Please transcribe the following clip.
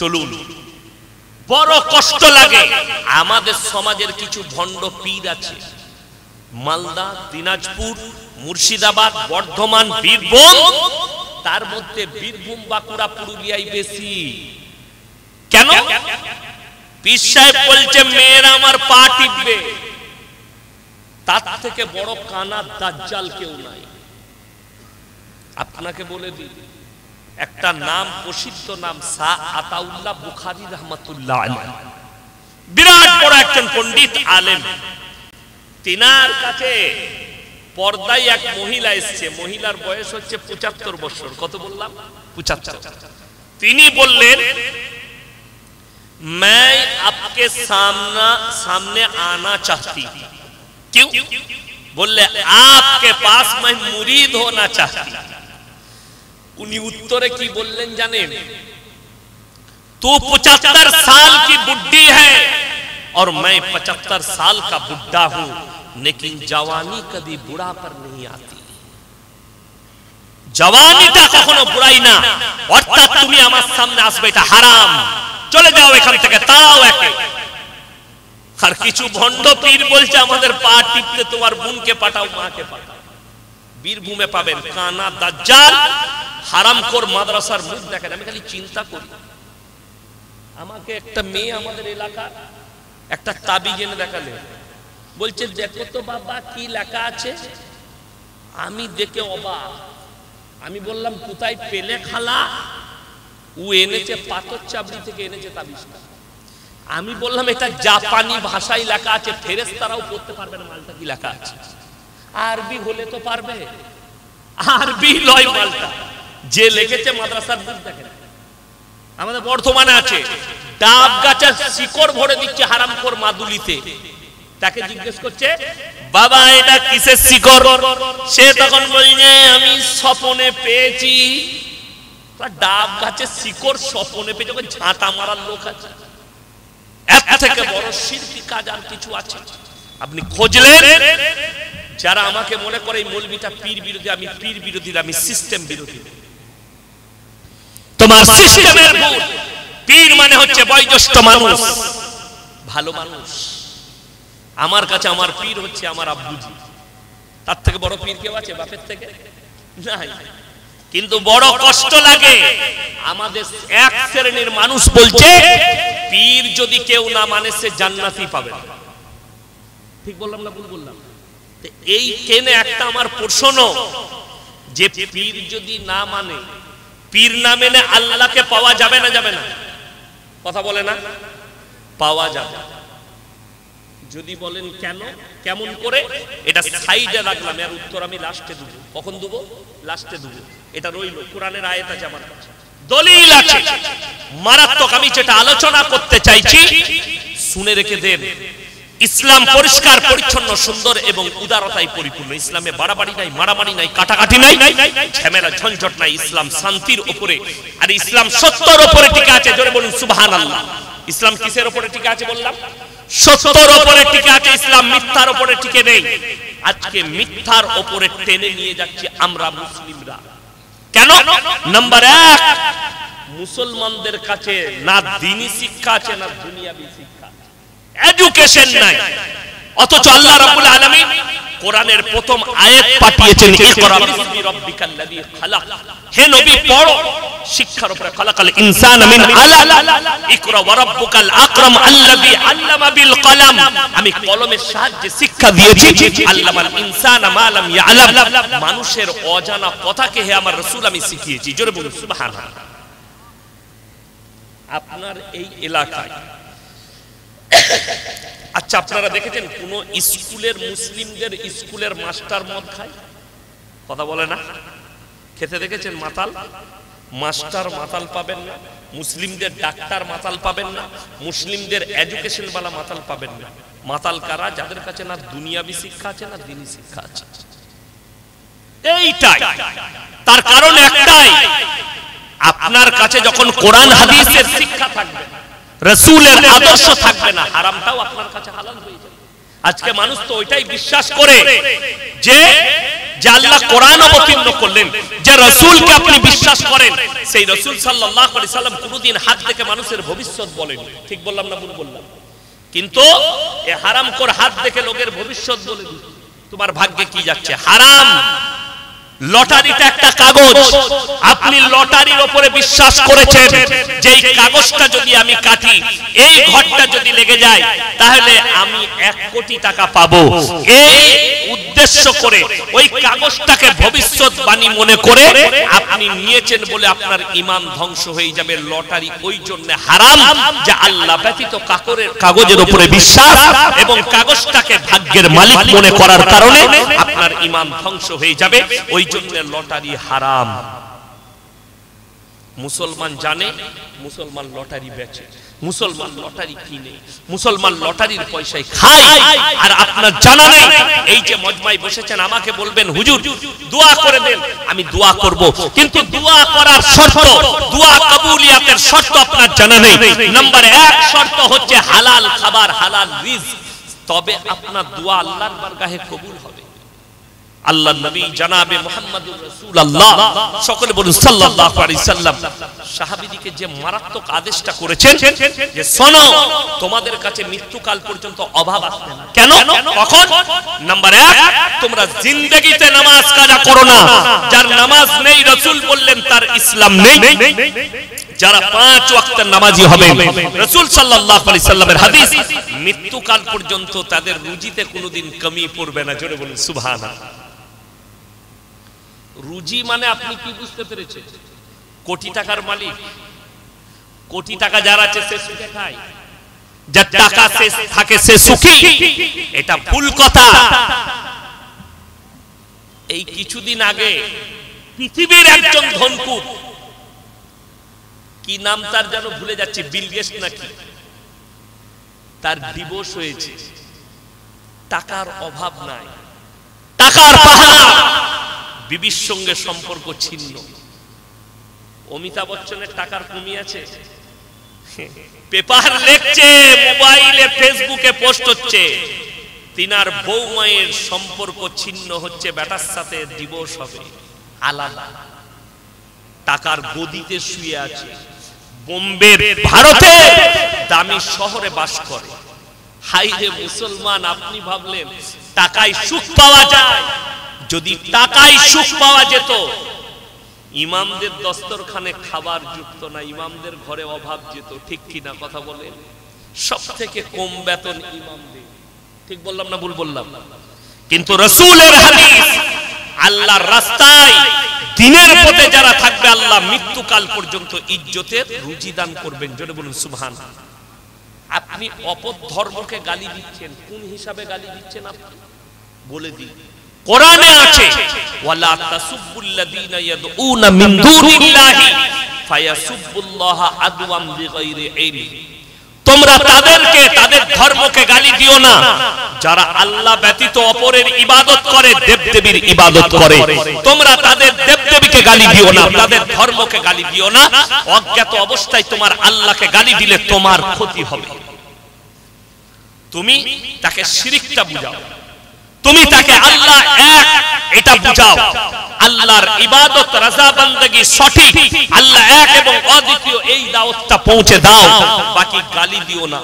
চলুন। বড় কষ্ট লাগে, আমাদের সমাজের কিছু ভণ্ড পীর আছে মালদা, দিনাজপুর, মুর্শিদাবাদ, বর্ধমান, বীরভূম, তার মধ্যে বীরভূম, বাঁকুড়া, পুরুলিয়ায় বেশি। কেন? পীর সাহেব বলছে মেয়েরা আমার পা টিপবে, তার থেকে বড় কানা দাজ্জাল কেউ নাই। আপনাকে বলে দিই, একটা নাম, প্রসিদ্ধ নাম, শাহ আতাউল্লাহ বুখারী রাহমাতুল্লাহ আলাইহি, বিরাট বড় একজন পণ্ডিত আলেম। তিনার কাছে পর্দায় এক মহিলা এসছে, মহিলার বয়স হচ্ছে ৭৫ বছর। কত বললাম? ৭৫। তিনি বললেন, मैं आपके सामने आना चाहती। क्यों? बोले आपके पास मैं मुरीद होना चाहती। उन्हीं उत्तरे की बोलने जाने, तू 75 साल की बुड्ढी है और मैं 75 साल का बुड्ढा हूं, लेकिन जवानी कभी बुढ़ा पर नहीं आती। जवानीটা কখনো বুড়াই না, অর্থাৎ তুমি আমার সামনে আসবে এটা হারাম, চলে যাও এখান থেকে, তাড়াও একে। আর কিছু ভণ্ড পীর বলছে আমাদের পা টিপতে তোমার বোনকে পাঠাও, মাকে পাঠাও। বীরভূমে পাবেন কানা দাজ্জাল, হারামখোর মাদ্রাসার মুখ দেখেন। আমি খালি চিন্তা করি, আমাকে একটা মেয়ে আমাদের এলাকা একটা তাবিজ এনে দেখালে, বলছে দেখো তো বাবা কি লেখা আছে। আমি দেখে অবাক। আমি বললাম কোথায় পেলে খালা? ও এনেছে পাথর চাবড়ি থেকে এনেছে তাবিজটা। আমি বললাম এটা জাপানি ভাষায় লেখা আছে, ফেরেশতারাও পড়তে পারবে না মালটা কি লেখা আছে। আরবি হলে তো পারবে, আরবি লয় মালটা। যে লিখেছে মাদ্রাসার মুখ দেখেন, আমাদের বর্ধমানে আছে, ডাব গাছের শিকড় ভরে দিচ্ছে হারামখোর মাদুলিতে। তাকে জিজ্ঞেস করছে বাবা এটা কিসের শিকড়? সে তখন বলছে আমি স্বপ্নে পেয়েছি। ডাব গাছের শিকড় স্বপ্নে পেয়েছে, ওকে ঝাঁটা মারার লোক আছে। এর থেকে বড় শিরকি কাজ আর কিছু আছে? আপনি খোঁজলেন, যারা আমাকে মনে করে এই মৌলবীটা পীর বিরোধী, আমি পীর বিরোধী, আমি সিস্টেম বিরোধী। তোমার সিস্টেমের ভুল। পীর মানে হচ্ছে বয়োজ্যেষ্ঠ মানুষ, ভালো মানুষ। আমার কাছে আমার পীর হচ্ছে আমার আব্বুজি। তার থেকে বড় পীর কেউ আছে বাপের থেকে? নাই। কিন্তু বড় কষ্ট লাগে, আমাদের এক শ্রেণীর মানুষ বলছে পীর যদি কেউ না মানে সে জান্নাতই পাবে। ঠিক বললাম না ভুল বললাম? এই কেনে একটা আমার প্রশ্ন, যে পীর যদি না মানে, পীর না মেনে আল্লাহকে পাওয়া যাবে না যাবে না? কথা বলে না? পাওয়া যাবে। যদি বলেন কেন, কেমন করে, এটা সাইডে রাখলাম, এর উত্তর আমি লাস্টে দেব। কখন দেব? লাস্টে দেব। এটা রইল, কোরআনের আয়াত আছে আমার কাছে, দলিল আছে মারাত্মক। আমি যেটা আলোচনা করতে চাইছি শুনে রেখে দেন। ইসলাম পরিষ্কার পরিচ্ছন্ন, সুন্দর এবং উদারতায় পরিপূর্ণ। ইসলামে বাড়াবাড়ি নাই, মারামারি নাই, কাটাকাটি নাই, ঝামেলা ঝঞ্ঝট নাই। ইসলাম শান্তির উপরে, আর ইসলাম সত্যের উপরে টিকে আছে। জোরে বলুন সুবহানাল্লাহ। ইসলাম কিসের উপরে টিকে আছে বললাম? সত্যের উপরে টিকে আছে। ইসলাম মিথ্যার উপরে টিকে নেই। আজকে মিথ্যার উপরে টেনে নিয়ে যাচ্ছে আমরা মুসলিমরা। কেন? নাম্বার 1, মুসলমানদের কাছে না দ্বীনি শিক্ষা আছে, না দুনিয়াবি শিক্ষা, এডুকেশন নাই। অথচ আল্লাহ রাব্বুল আলামিন কোরআনের প্রথম আয়াত পাঠিয়েছেন, ইকরা বিসমি রাব্বিকাল্লাযী খালাক। হে নবী পড়ো, শিক্ষার উপরে। খালাকাল ইনসানা মিন আলাক, ইকরা ওয়া রাব্বুকাল আকরাম আল্লাযী আল্লামা বিল কলম। আমি কলমের সাহায্যে শিক্ষা দিয়েছি। আল্লামাল ইনসানা মা লাম ইয়ালাম, মানুষের অজানা কথাকে হে আমার রাসূল আমি শিখিয়েছি। জোরে বলুন সুবহানাল্লাহ। আপনার এই এলাকায়, আচ্ছা আপনারা দেখেছেন কোন স্কুলের, মুসলিমদের স্কুলের মাস্টার মদ খায়? কথা বলে না? খেতে দেখেছেন? মাতাল মাস্টার মাতাল পাবেন না, মুসলিমদের ডাক্তার মাতাল পাবেন না, মুসলিমদের এডুকেশন वाला মাতাল পাবেন না। মাতাল কারা? যাদের কাছে না দুনিয়াবি শিক্ষা আছে, না দ্বীনি শিক্ষা আছে। এইটাই তার কারণ একটাই, আপনার কাছে যখন কোরআন হাদিসের শিক্ষা থাকবে, রাসূলের আদর্শ থাকবে না, হারামটাও আপনার কাছে হালাল হয়ে যাবে। আজকে মানুষ তো ওইটাই বিশ্বাস করে যে আল্লাহ কোরআন অবতীর্ণ করলেন, যে রাসূলকে আপনি বিশ্বাস করেন, সেই রাসূল সাল্লাল্লাহু আলাইহি সাল্লাম কোনদিন হাত থেকে মানুষের ভবিষ্যৎ বলেন। ঠিক বললাম না ভুল বললাম? কিন্তু এই হারামখোর হাত দেখে লোকের ভবিষ্যৎ বলে দিল। তোমার ভাগ্যে কি যাচ্ছে? হারাম। লটারিটা একটা কাগজ, আপনি লটারির উপরে বিশ্বাস করেছেন যে এই কাগজটা যদি আমি কাটি, এই ঘরটা যদি লেগে যায়, তাহলে আমি 1 কোটি টাকা পাবো। এই উদ্দেশ্য করে ওই কাগজটাকে ভবিষ্যৎবাণী মনে করে আপনি নিয়েছেন বলে আপনার ঈমান ধ্বংস হয়ে যাবে। লটারি ওই জন্য হারাম যে আল্লাহ ব্যতীত কাগজের উপরে বিশ্বাস এবং কাগজটাকে ভাগ্যের মালিক মনে করার কারণে আপনার ঈমান ধ্বংস হয়ে যাবে। ওই জন্য লটারি হারাম। মুসলমান জানে, মুসলমান লটারি বেচে, মুসলমান লটারি কিনে, মুসলমান লটারির পয়সায় খায়, আর আপনার জানা নেই। এই যে মজমায় বসেছেন, আমাকে বলবেন হুজুর দোয়া করে দেন, আমি দোয়া করব, কিন্তু দোয়া করার শর্ত, দোয়া কবুলিয়াতের শর্ত আপনার জানা নেই। নাম্বার 1 শর্ত হচ্ছে হালাল খাবার, হালাল রিজক, তবে আপনার দোয়া আল্লাহর বারগাহে কবুল হবে। আল্লাহর নবী জনাবে মুহাম্মদুর রাসূলুল্লাহ, সকলে বলুন সাল্লাল্লাহু আলাইহি সাল্লাম, সাহাবীদেরকে যে মারাত্মক আদেশটা করেছেন যে শোনো, তোমাদের কাছে মৃত্যুকাল পর্যন্ত অভাব আসবে না। কেন? কখন? নাম্বার 1, তোমরা জিন্দেগিতে নামাজ কাজা করো না। যার নামাজ নেই, রাসূল বললেন তার ইসলাম নেই। যারা 5 ওয়াক্তের নামাজি হবে, রাসূল সাল্লাল্লাহু আলাইহি সাল্লামের হাদিস, মৃত্যুকাল পর্যন্ত তাদের রুজিতে কোনোদিন কমি পড়বে না। জোরে বলুন সুবহানাল্লাহ। রুজি মানে আপনি কি বুঝতে পেরেছেন? কোটি টাকার মালিক, কোটি টাকা যার আছে সে সুখে খায়, যার টাকা সে থাকে সে সুখী, এটা ভুল কথা। এই কিছুদিন আগে পৃথিবীর একজন ধনকুট, কি নাম তার যেন ভুলে যাচ্ছে, বিল গেটস নাকি, তার ডিভোর্স হয়েছে। টাকার অভাব নাই, টাকার পাহাড়, বিবির সঙ্গে সম্পর্ক ছিন্ন। অমিতাভ বচ্চনের টাকার কমি আছে, পেপার লিখছে, মোবাইলে ফেসবুকে পোস্ট হচ্ছে, তিনার বৌমায়ের সম্পর্ক ছিন্ন হচ্ছে, বেটার সাথে ডিভোর্স হবে, আলাদা, টাকার গদিতে শুয়ে আছে, বোম্বের ভারতে দামি শহরে বাস করে। হাই রে মুসলমান, আপনি ভাবলেন টাকায় সুখ পাওয়া যায়? যদি টাকায় সুখ পাওয়া যেত, ইমামদের দস্তরখানে খাবার যুক্ত না, ইমামদের ঘরে অভাব যেত। ঠিক কিনা কথা বলেন? সব থেকে কম বেতন ইমামদের। ঠিক বললাম না ভুল বললাম? কিন্তু রাসূলের হাদিস, আল্লাহর রাস্তায় দিনের পথে যারা থাকবে, আল্লাহ মৃত্যুকাল পর্যন্ত ইজ্জতের রুজি দান করবেন। জোরে বলুন সুবহানাল্লাহ। আপনি অপর ধর্মকে গালি দিচ্ছেন, কোন হিসাবে গালি দিচ্ছেন আপনি বলে দিন। কোরআনে আছে, ওয়ালা তাসুবুল্লাযীনা ইয়াদউনা মিন দুনিল্লাহি ফায়াসুবুল্লাহা আদওয়াম বিগাইরি ইলম। তোমরা তাদেরকে, তাদের ধর্মকে গালি দিও না যারা আল্লাহ ব্যতীত অপরের ইবাদত করে, দেবদেবীর ইবাদত করে। তোমরা তাদের দেবদেবীকে গালি দিও না, তাদের ধর্মকে গালি দিও না। অজ্ঞাত অবস্থায় তোমার আল্লাহকে গালি দিলে তোমার ক্ষতি হবে। তুমি তাকে শিরকটা বুঝাও, তুমি তাকে আল্লাহ এক এটা বুঝাও, আল্লাহর ইবাদত রাজা বান্দাগি সঠিক, আল্লাহ এক এবং অদ্বিতীয়, এই দাওয়াতটা পৌঁছে দাও। বাকি গালি দিও না।